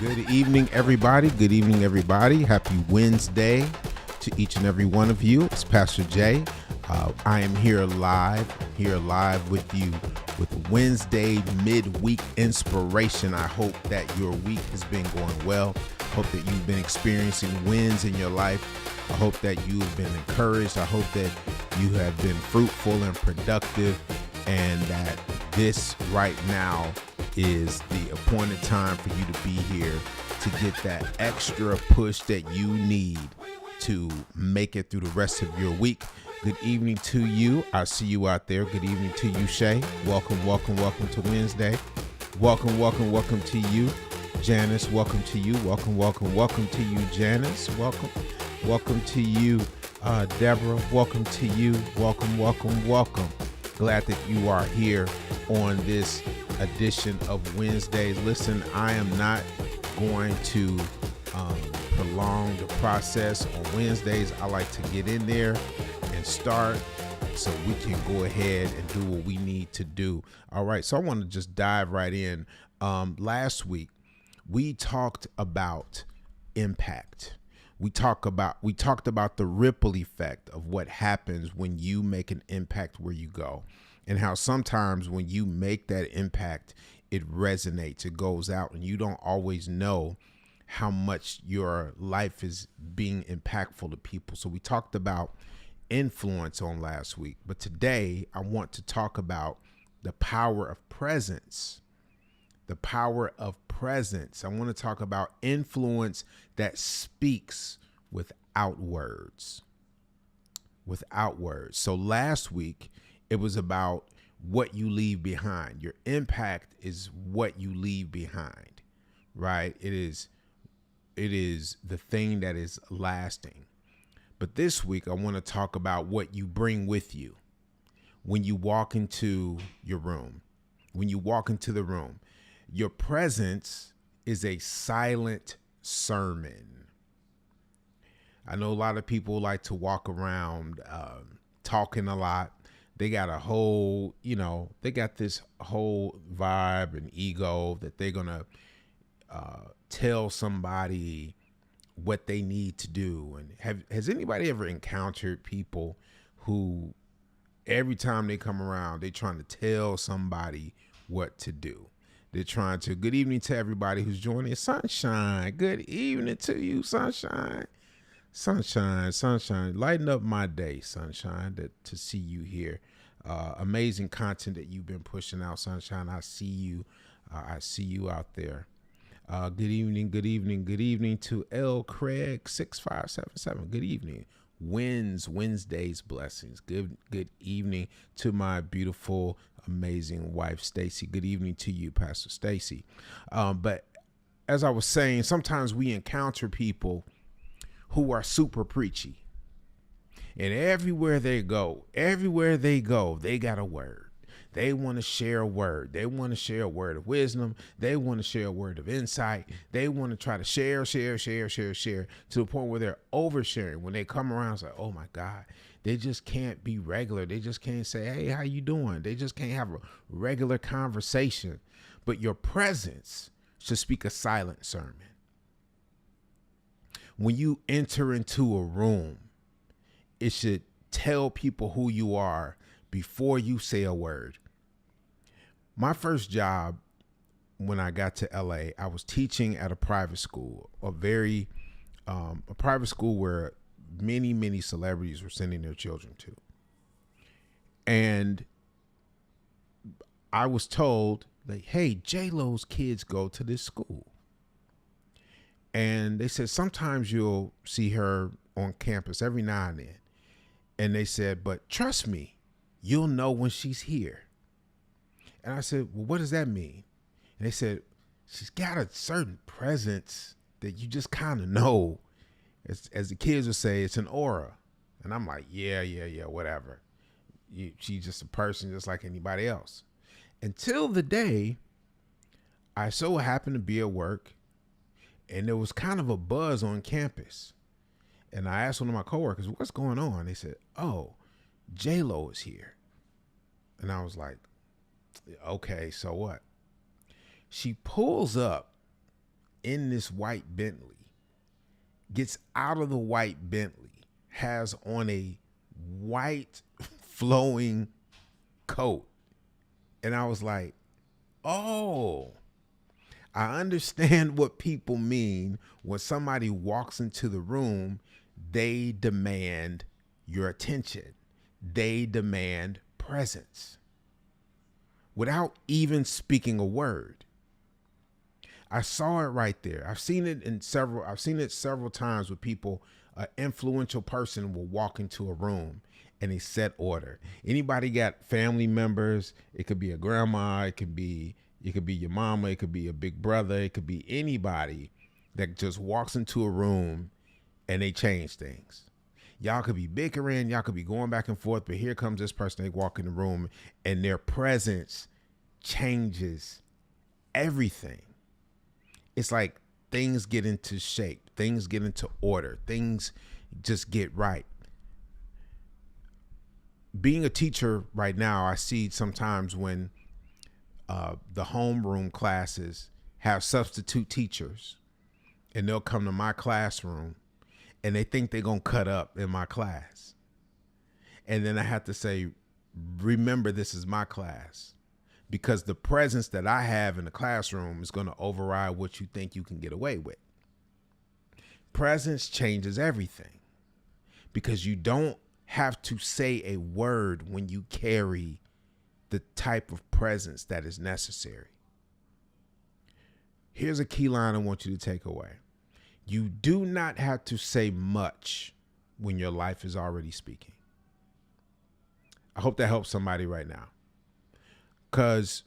Good evening, everybody. Good evening, everybody. Happy Wednesday to each and every one of you. It's Pastor Jay. I am here live with you with Wednesday midweek inspiration. I hope that your week has been going well. Hope that you've been experiencing wins in your life. I hope that you have been encouraged. I hope that you have been fruitful and productive, and that this right now is the appointed time for you to be here to get that extra push that you need to make it through the rest of your week. Good evening to you. I see you out there. Good evening to you, Shay. Welcome to Wednesday. Welcome to you, Janice. Welcome to you. Welcome to you, Janice. Welcome to you, Deborah. Welcome to you. Welcome. Glad that you are here on this edition of Wednesdays. Listen, I am not going to prolong the process on Wednesdays. I like to get in there and start so we can go ahead and do what we need to do. All right, so I want to just dive right in. Last week, we talked about impact. We talked about the ripple effect of what happens when you make an impact where you go, and how sometimes when you make that impact, it resonates, it goes out, and you don't always know how much your life is being impactful to people. So we talked about influence on last week, but today I want to talk about the power of presence. The power of presence. I want to talk about influence that speaks without words. So last week, it was about what you leave behind. Your impact is what you leave behind, right? It is the thing that is lasting. But this week, I want to talk about what you bring with you when you walk into your room. When you walk into the room, your presence is a silent sermon. I know a lot of people like to walk around talking a lot. They got this whole vibe and ego that they're going to tell somebody what they need to do. And has anybody ever encountered people who every time they come around, they're trying to tell somebody what to do? They're trying to. Good evening to everybody who's joining. Sunshine. Good evening to you, Sunshine. Sunshine. Lighten up my day, Sunshine, to see you here. Amazing content that you've been pushing out, Sunshine. I see you. I see you out there. Good evening to L. Craig 6577. Good evening. Wednesday's blessings. Good evening to my beautiful, amazing wife, Stacy. Good evening to you, Pastor Stacy. But as I was saying, sometimes we encounter people who are super preachy, and everywhere they go, they got a word. They want to share a word. They want to share a word of wisdom. They want to share a word of insight. They want to try to share to the point where they're oversharing. When they come around, it's like, oh my God, they just can't be regular. They just can't say, hey, how you doing? They just can't have a regular conversation. But your presence should speak a silent sermon. When you enter into a room, it should tell people who you are before you say a word. My first job when I got to LA, I was teaching at a private school, a private school where many celebrities were sending their children to. And I was told, like, hey, J-Lo's kids go to this school. And they said, sometimes you'll see her on campus every now and then. And they said, but trust me, you'll know when she's here. And I said, well, what does that mean? And they said, she's got a certain presence that you just kind of know. As the kids would say, it's an aura. And I'm like, yeah, whatever. She's just a person just like anybody else. Until the day I so happened to be at work, and there was kind of a buzz on campus. And I asked one of my coworkers, what's going on? They said, oh, J-Lo is here. And I was like, okay, so what? She pulls up in this white Bentley, gets out of the white Bentley, has on a white flowing coat. And I was like, oh, I understand what people mean when somebody walks into the room, they demand your attention. They demand presence without even speaking a word. I saw it right there. I've seen it several times with people. An influential person will walk into a room and they set order. Anybody got family members? It could be a grandma. It could be your mama. It could be a big brother. It could be anybody that just walks into a room and they change things. Y'all could be bickering. Y'all could be going back and forth. But here comes this person. They walk in the room and their presence changes everything. It's like things get into shape. Things get into order. Things just get right. Being a teacher right now, I see sometimes when the homeroom classes have substitute teachers and they'll come to my classroom and they think they're going to cut up in my class. And then I have to say, remember, this is my class, because the presence that I have in the classroom is going to override what you think you can get away with. Presence changes everything, because you don't have to say a word when you carry the type of presence that is necessary. Here's a key line I want you to take away. You do not have to say much when your life is already speaking. I hope that helps somebody right now. Because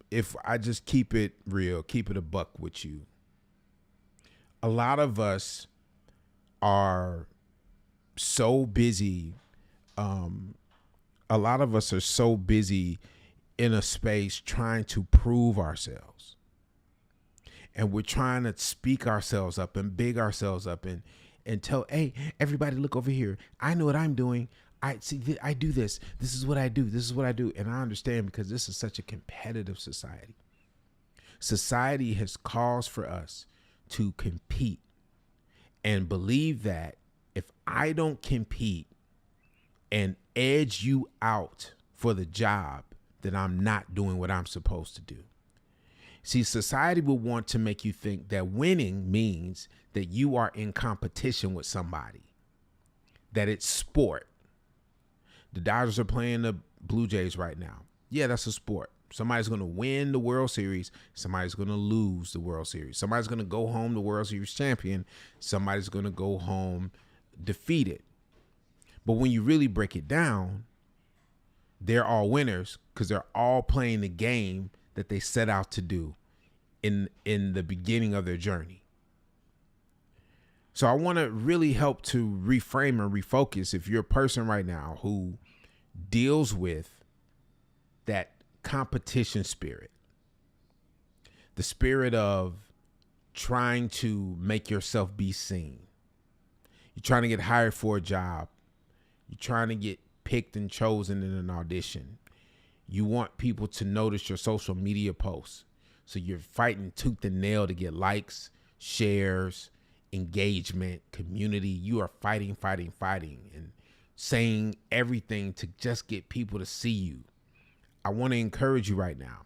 if I just keep it real, keep it a buck with you, a lot of us are so busy. A lot of us are so busy in a space trying to prove ourselves. And we're trying to speak ourselves up and big ourselves up and tell, hey, everybody, look over here. I know what I'm doing. I do this. This is what I do. This is what I do. And I understand, because this is such a competitive society. Society has caused for us to compete and believe that if I don't compete and edge you out for the job, then I'm not doing what I'm supposed to do. See, society will want to make you think that winning means that you are in competition with somebody, that it's sport. The Dodgers are playing the Blue Jays right now. Yeah, that's a sport. Somebody's going to win the World Series. Somebody's going to lose the World Series. Somebody's going to go home the World Series champion. Somebody's going to go home defeated. But when you really break it down, they're all winners because they're all playing the game that they set out to do in the beginning of their journey. So I want to really help to reframe and refocus. If you're a person right now who deals with that competition spirit, the spirit of trying to make yourself be seen, you're trying to get hired for a job, you're trying to get picked and chosen in an audition, you want people to notice your social media posts, so you're fighting tooth and nail to get likes, shares, engagement, community. You are fighting, and saying everything to just get people to see you. I want to encourage you right now.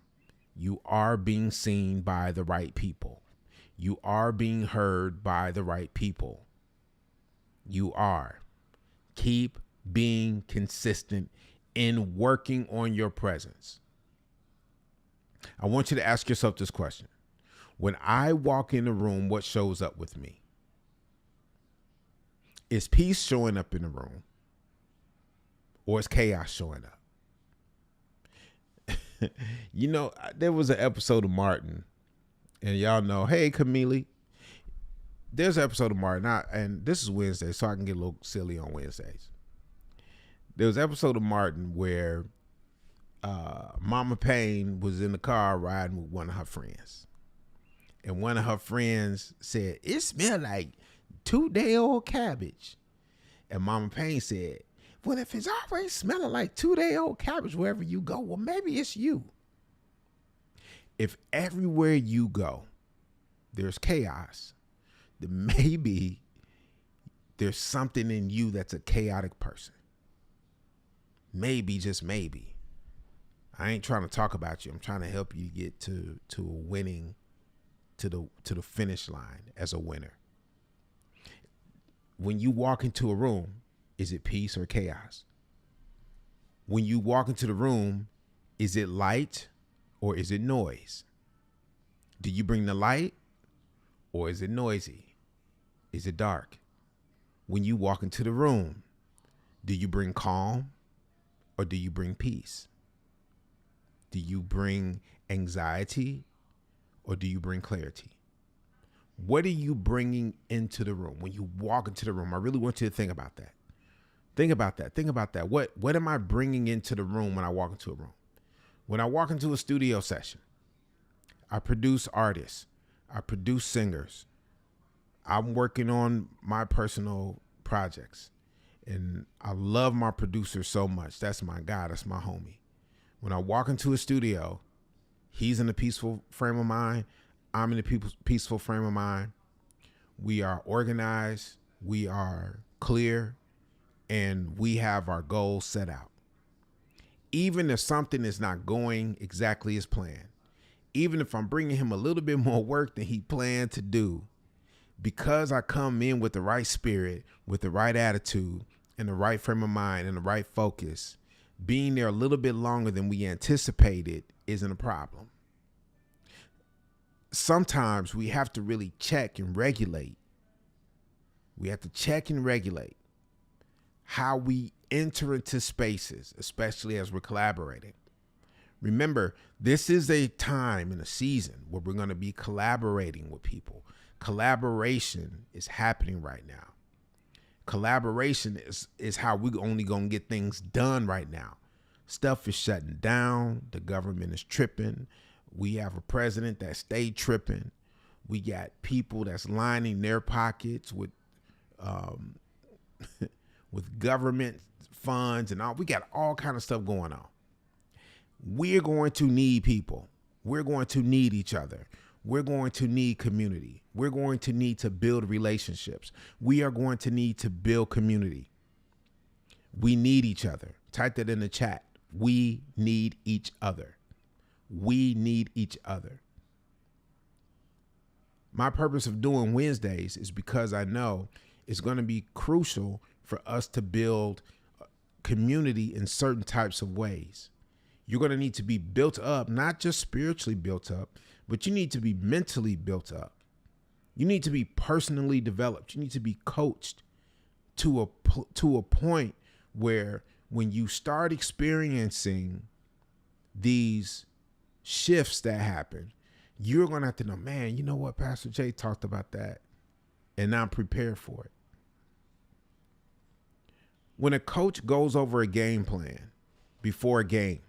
You are being seen by the right people. You are being heard by the right people. You are. Keep being consistent in working on your presence. I want you to ask yourself this question. When I walk in the room, what shows up with me? Is peace showing up in the room? Or is chaos showing up? You know, there was an episode of Martin, and y'all know, hey, Camille, there's an episode of Martin, and this is Wednesday, so I can get a little silly on Wednesdays. There was an episode of Martin where Mama Payne was in the car riding with one of her friends. And one of her friends said, it smelled like 2-day-old cabbage. And Mama Payne said, well, if it's always smelling like 2-day-old cabbage wherever you go, well, maybe it's you. If everywhere you go, there's chaos. Then maybe there's something in you that's a chaotic person. Maybe, just maybe. I ain't trying to talk about you. I'm trying to help you get to a winning, to the finish line as a winner. When you walk into a room, is it peace or chaos? When you walk into the room, is it light or is it noise? Do you bring the light or is it noisy? Is it dark? When you walk into the room, do you bring calm or do you bring peace? Do you bring anxiety or do you bring clarity? What are you bringing into the room when you walk into the room? I really want you to think about that. Think about that. Think about that. What am I bringing into the room when I walk into a room? When I walk into a studio session, I produce artists. I produce singers. I'm working on my personal projects. And I love my producer so much. That's my guy. That's my homie. When I walk into a studio, he's in a peaceful frame of mind. I'm in a peaceful frame of mind. We are organized. We are clear. And we have our goals set out. Even if something is not going exactly as planned, even if I'm bringing him a little bit more work than he planned to do, because I come in with the right spirit, with the right attitude, and the right frame of mind, and the right focus, being there a little bit longer than we anticipated isn't a problem. Sometimes we have to really check and regulate. We have to check and regulate how we enter into spaces, especially as we're collaborating. Remember, this is a time and a season where we're going to be collaborating with people. Collaboration is happening right now. Collaboration is how we're only going to get things done right now. Stuff is shutting down. The government is tripping. We have a president that stayed tripping. We got people that's lining their pockets with with government funds and all. We got all kind of stuff going on. We're going to need people. We're going to need each other. We're going to need community. We're going to need to build relationships. We are going to need to build community. We need each other. Type that in the chat. We need each other. We need each other. My purpose of doing Wednesdays is because I know it's going to be crucial for us to build community in certain types of ways. You're going to need to be built up, not just spiritually built up, but you need to be mentally built up. You need to be personally developed. You need to be coached to a point where when you start experiencing these shifts that happen, you're going to have to know, man, you know what? Pastor Jay talked about that, and I'm prepared for it. When a coach goes over a game plan before a game,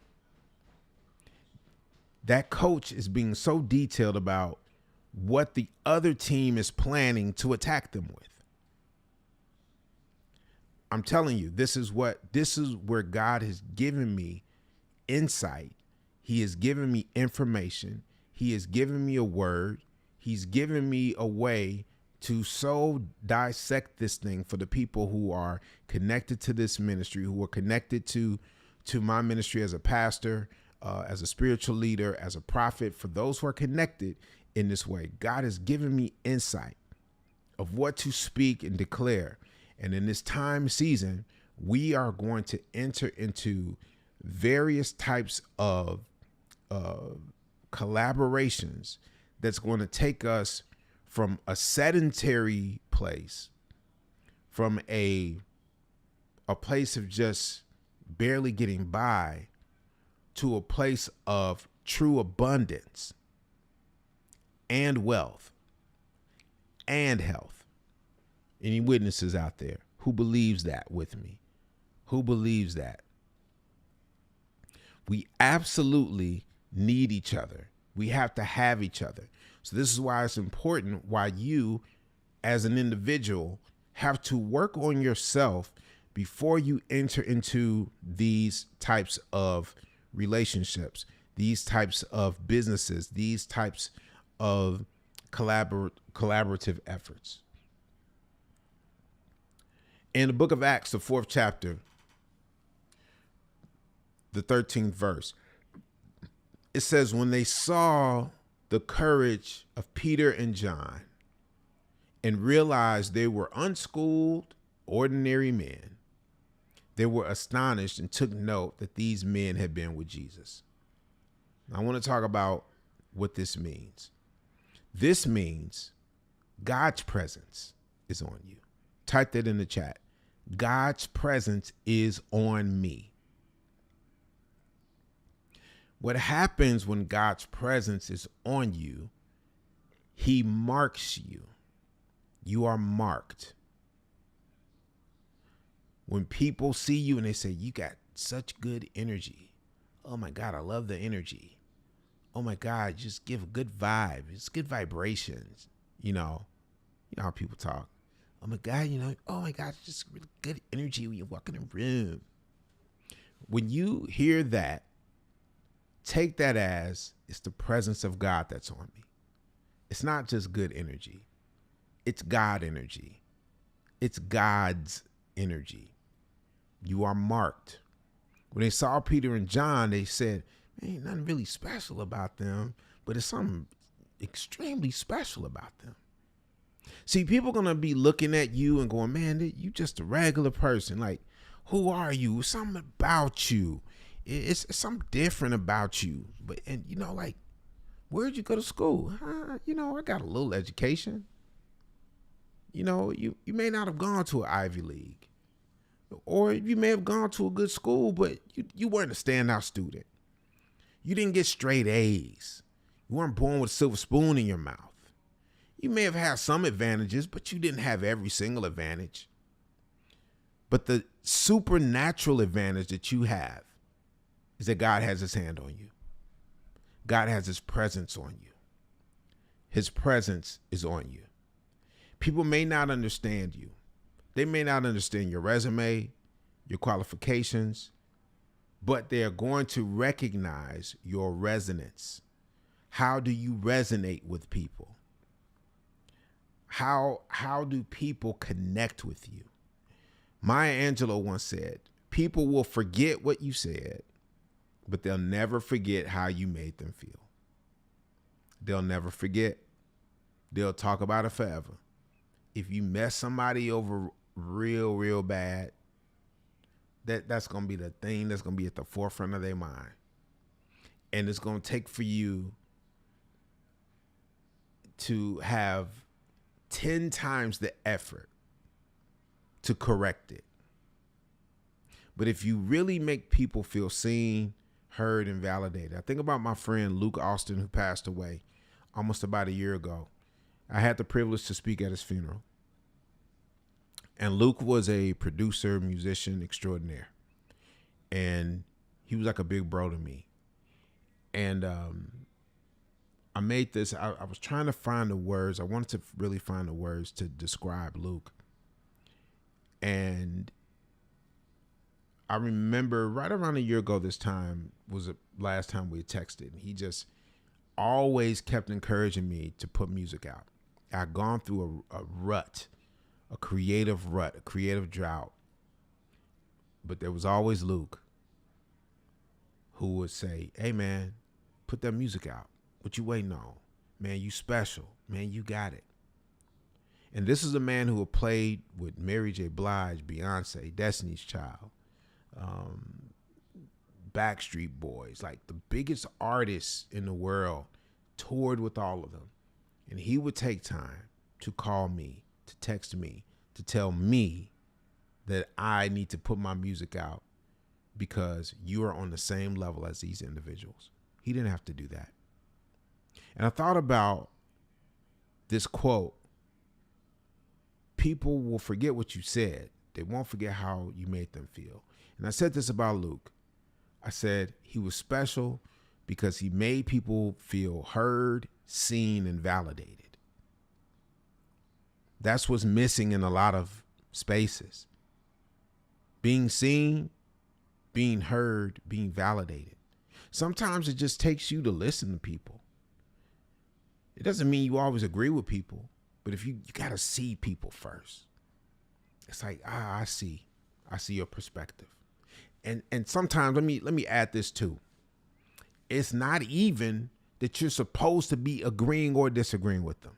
that coach is being so detailed about what the other team is planning to attack them with. I'm telling you, this is where God has given me insight. He has given me information. He has given me a word. He's given me a way to so dissect this thing for the people who are connected to this ministry, who are connected to my ministry as a pastor, as a spiritual leader, as a prophet, for those who are connected in this way. God has given me insight of what to speak and declare. And in this time season, we are going to enter into various types of collaborations that's going to take us from a sedentary place, from a place of just barely getting by, to a place of true abundance and wealth and health. Any witnesses out there who believes that with me? Who believes that? We absolutely need each other. We have to have each other. So this is why it's important, why you as an individual have to work on yourself before you enter into these types of relationships, these types of businesses, these types of collaborative efforts. In the book of Acts, the 4th chapter, the 13th verse, it says, when they saw the courage of Peter and John and realized they were unschooled, ordinary men, they were astonished and took note that these men had been with Jesus. I want to talk about what this means. This means God's presence is on you. Type that in the chat. God's presence is on me. What happens when God's presence is on you, he marks you. You are marked. When people see you and they say, you got such good energy. Oh my God, I love the energy. Oh my God, just give a good vibe. It's good vibrations. You know how people talk. Oh my God, oh my God, it's just really good energy when you walk in a room. When you hear that, take that as it's the presence of God that's on me. It's not just good energy. It's God energy. It's God's energy. You are marked. When they saw Peter and John, they said, ain't nothing really special about them, but it's something extremely special about them. See, people are going to be looking at you and going, man, you just a regular person. Like, who are you? Something about you. It's something different about you. But, and like, where'd you go to school? I got a little education. You may not have gone to an Ivy League, or you may have gone to a good school, but you weren't a standout student. You didn't get straight A's. You weren't born with a silver spoon in your mouth. You may have had some advantages, but you didn't have every single advantage. But the supernatural advantage that you have is that God has his hand on you. God has his presence on you. His presence is on you. People may not understand you. They may not understand your resume, your qualifications, but they are going to recognize your resonance. How do you resonate with people? How do people connect with you? Maya Angelou once said, people will forget what you said, but they'll never forget how you made them feel. They'll never forget. They'll talk about it forever. If you mess somebody over real, real bad, that's going to be the thing that's going to be at the forefront of their mind. And it's going to take for you to have 10 times the effort to correct it. But if you really make people feel seen, heard, and validated. I think about my friend Luke Austin, who passed away almost about a year ago. I had the privilege to speak at his funeral. And Luke was a producer, musician extraordinaire. And he was like a big bro to me. And I made this, I was trying to find the words. I wanted to really find the words to describe Luke. And I remember right around a year ago this time was the last time we had texted. He just always kept encouraging me to put music out. I'd gone through a rut, a creative drought. But there was always Luke who would say, hey man, put that music out. What you waiting on? Man, you special. Man, you got it. And this is a man who had played with Mary J. Blige, Beyonce, Destiny's Child, Backstreet Boys, like the biggest artists in the world, toured with all of them. And he would take time to call me, to text me, to tell me that I need to put my music out because you are on the same level as these individuals. He didn't have to do that. And I thought about this quote. People will forget what you said. They won't forget how you made them feel. And I said this about Luke. I said he was special because he made people feel heard, seen, and validated. That's what's missing in a lot of spaces. Being seen, being heard, being validated. Sometimes it just takes you to listen to people. It doesn't mean you always agree with people, but if you got to see people first. It's like, I see your perspective. And sometimes let me add this too. It's not even that you're supposed to be agreeing or disagreeing with them.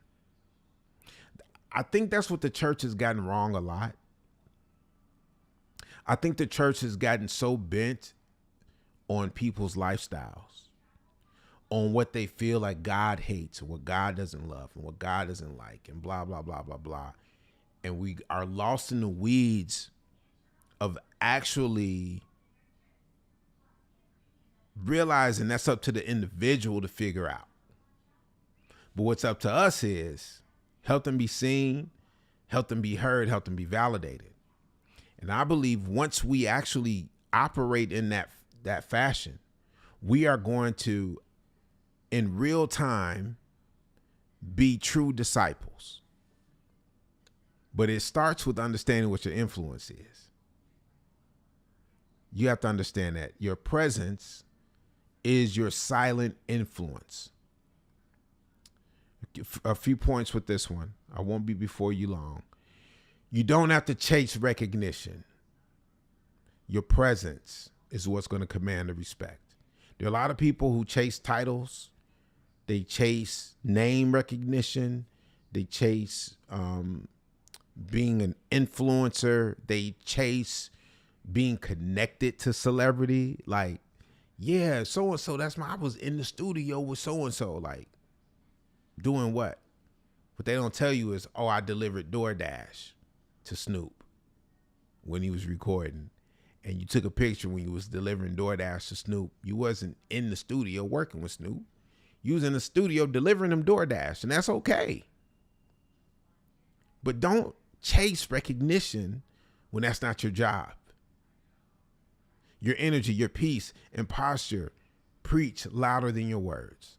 I think that's what the church has gotten wrong a lot. I think the church has gotten so bent on people's lifestyles, on what they feel like God hates and what God doesn't love and what God doesn't like and blah, blah, blah, blah, blah. And we are lost in the weeds of actually realizing that's up to the individual to figure out. But what's up to us is help them be seen, help them be heard, help them be validated. And I believe once we actually operate in that fashion, we are going to, in real time, be true disciples. But it starts with understanding what your influence is. You have to understand that your presence is your silent influence. A few points with this one. I won't be before you long. You don't have to chase recognition. Your presence is what's going to command the respect. There are a lot of people who chase titles. They chase name recognition. They chase being an influencer. They chase being connected to celebrity. Like, yeah, so-and-so, I was in the studio with so-and-so. Like, doing what? What they don't tell you is, I delivered DoorDash to Snoop when he was recording. And you took a picture when you was delivering DoorDash to Snoop. You wasn't in the studio working with Snoop. You was in the studio delivering him DoorDash, and that's okay. But don't chase recognition when that's not your job. Your energy, your peace, and posture preach louder than your words.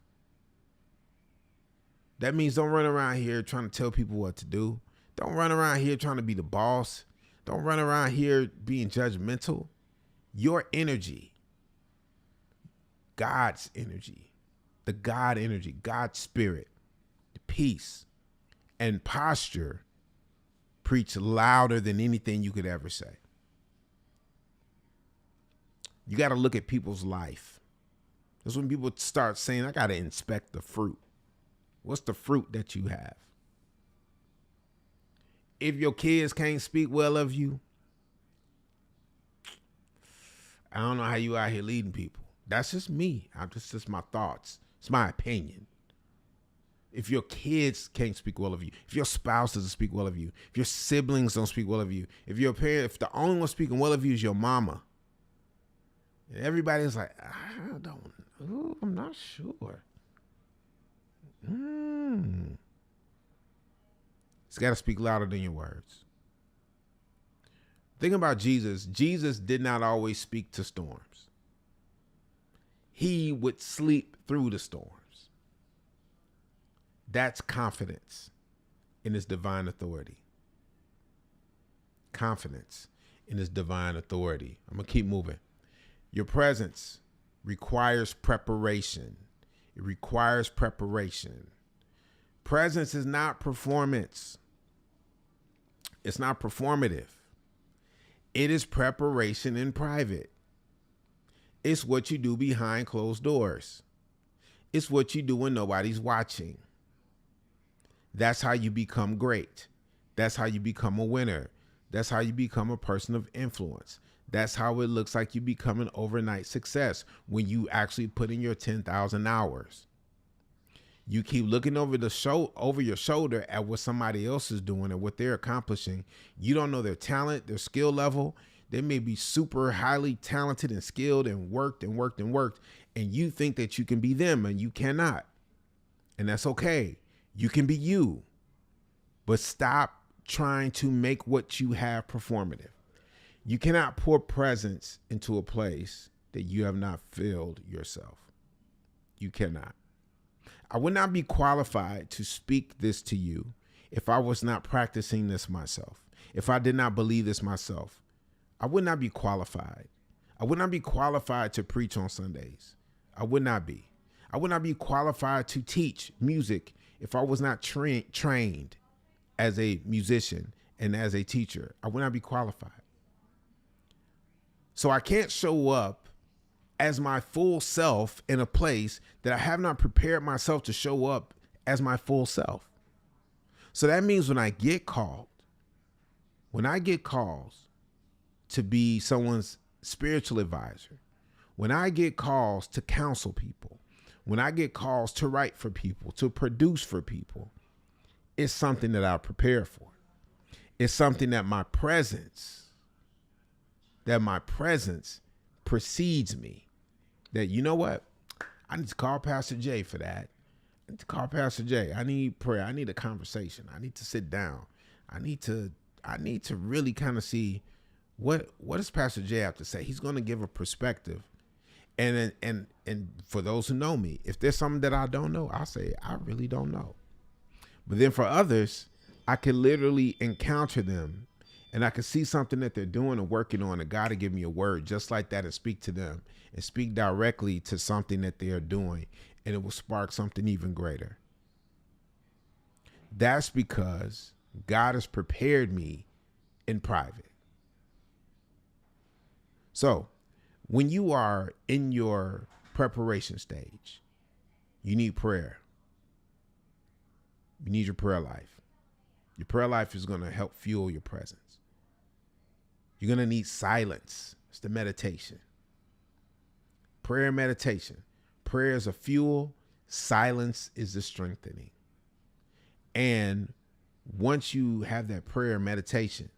That means don't run around here trying to tell people what to do. Don't run around here trying to be the boss. Don't run around here being judgmental. Your energy, God's energy, the God energy, God's spirit, the peace, and posture preach louder than anything you could ever say. You got to look at people's life. That's when people start saying, I got to inspect the fruit. What's the fruit that you have? If your kids can't speak well of you, I don't know how you out here leading people. That's just me. Just my thoughts. It's my opinion. If your kids can't speak well of you, if your spouse doesn't speak well of you, if your siblings don't speak well of you, if the only one speaking well of you is your mama, and everybody's like, I'm not sure. It's got to speak louder than your words. Think about Jesus. Jesus did not always speak to storms. He would sleep through the storms. That's confidence in his divine authority. Confidence in his divine authority. I'm going to keep moving. Your presence requires preparation. It requires preparation. Presence is not performance. It's not performative. It is preparation in private. It's what you do behind closed doors. It's what you do when nobody's watching. That's how you become great. That's how you become a winner. That's how you become a person of influence. That's how it looks like you become an overnight success when you actually put in your 10,000 hours. You keep looking over your shoulder at what somebody else is doing and what they're accomplishing. You don't know their talent, their skill level. They may be super highly talented and skilled and worked, and you think that you can be them, and you cannot. And that's okay. You can be you, but stop trying to make what you have performative. You cannot pour presence into a place that you have not filled yourself. You cannot. I would not be qualified to speak this to you if I was not practicing this myself. If I did not believe this myself, I would not be qualified. I would not be qualified to preach on Sundays. I would not be. I would not be qualified to teach music if I was not trained as a musician and as a teacher, I would not be qualified. So I can't show up as my full self in a place that I have not prepared myself to show up as my full self. So that means when I get calls to be someone's spiritual advisor, when I get calls to counsel people, when I get calls to write for people, to produce for people, it's something that I prepare for. It's something that my presence precedes me. That, you know what? I need to call Pastor Jay for that. I need to call Pastor Jay. I need prayer. I need a conversation. I need to sit down. I need to really kind of see what does Pastor Jay have to say. He's going to give a perspective. And for those who know me, if there's something that I don't know, I'll say, I really don't know. But then for others, I can literally encounter them and I can see something that they're doing and working on, and God will give me a word just like that and speak to them and speak directly to something that they are doing, and it will spark something even greater. That's because God has prepared me in private. So when you are in your preparation stage, you need prayer. You need your prayer life. Your prayer life is going to help fuel your presence. You're going to need silence. It's the meditation. Prayer and meditation. Prayer is a fuel. Silence is the strengthening. And once you have that prayer and meditation,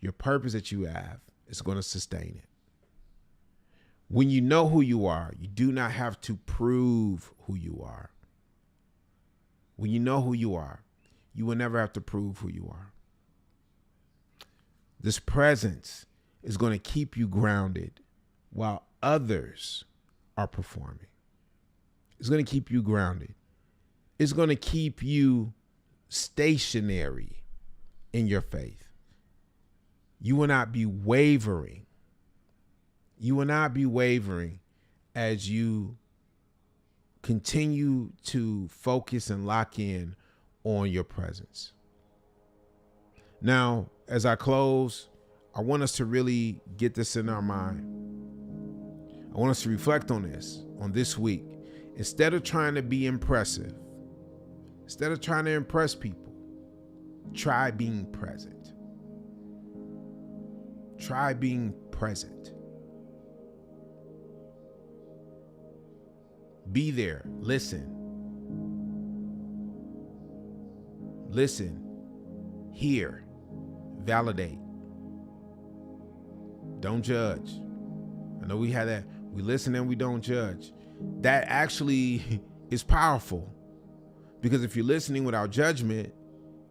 your purpose that you have is going to sustain it. When you know who you are, you do not have to prove who you are. When you know who you are, you will never have to prove who you are. This presence is going to keep you grounded while others are performing. It's going to keep you grounded. It's going to keep you stationary in your faith. You will not be wavering. You will not be wavering as you continue to focus and lock in on your presence. Now, as I close, I want us to really get this in our mind. I want us to reflect on this week. Instead of trying to be impressive, instead of trying to impress people, try being present. Try being present. Be there. Listen. Listen. Hear. Validate. Don't judge. I know we have that. We listen and we don't judge. That actually is powerful, because if you're listening without judgment,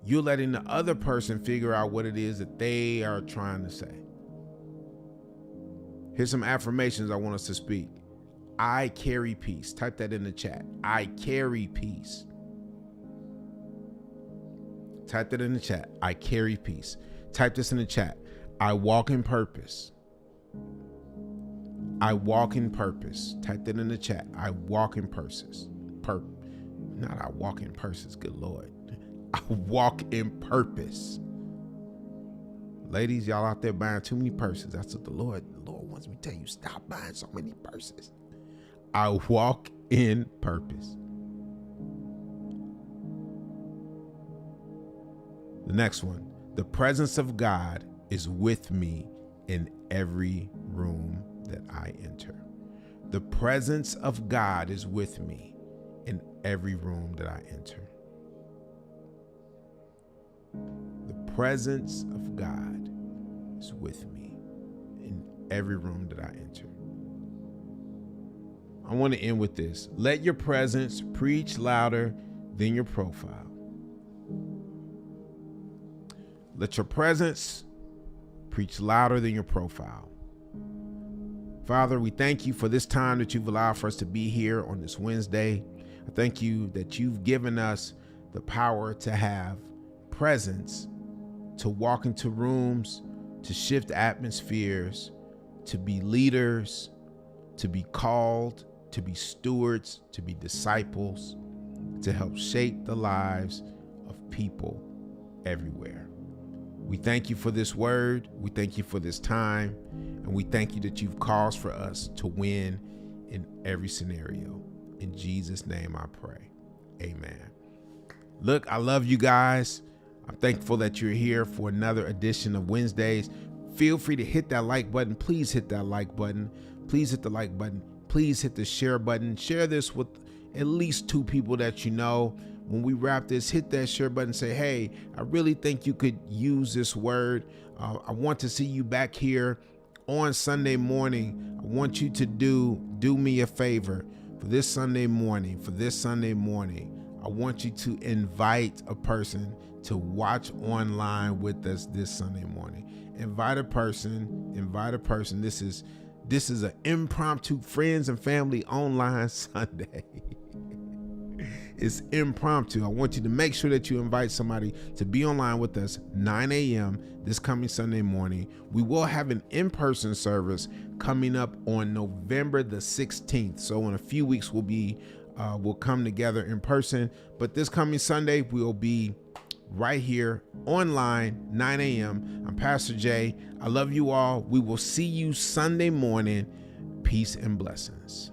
you're letting the other person figure out what it is that they are trying to say. Here's some affirmations I want us to speak. I carry peace. Type that in the chat. I carry peace. Type that in the chat. I carry peace. Type this in the chat. I walk in purpose. I walk in purpose. Type that in the chat. I walk in purpose. Not I walk in purpose. Good Lord. I walk in purpose. Ladies, y'all out there buying too many purses. That's what the Lord wants me to tell you. Stop buying so many purses. I walk in purpose. The next one. The presence of God is with me in every room that I enter. The presence of God is with me in every room that I enter. The presence of God is with me in every room that I enter. I want to end with this. Let your presence preach louder than your profile. Let your presence preach louder than your profile. Father, we thank you for this time that you've allowed for us to be here on this Wednesday. I thank you that you've given us the power to have presence, to walk into rooms, to shift atmospheres, to be leaders, to be called, to be stewards, to be disciples, to help shape the lives of people everywhere. We thank you for this word. We thank you for this time. And we thank you that you've caused for us to win in every scenario. In Jesus' name I pray. Amen. Look, I love you guys. I'm thankful that you're here for another edition of Wednesdays. Feel free to hit that like button. Please hit that like button. Please hit the like button. Please hit the share button. Share this with at least 2 people that you know. When we wrap this, hit that share button. Say, hey, I really think you could use this word. I want to see you back here on Sunday morning. I want you to do me a favor for this Sunday morning. I want you to invite a person to watch online with us this Sunday morning. Invite a person. This is an impromptu friends and family online Sunday. It's impromptu. I want you to make sure that you invite somebody to be online with us 9 a.m. this coming Sunday morning. We will have an in-person service coming up on November the 16th. So in a few weeks, we'll come together in person. But this coming Sunday, we'll be right here online, 9 a.m. I'm Pastor Jay. I love you all. We will see you Sunday morning. Peace and blessings.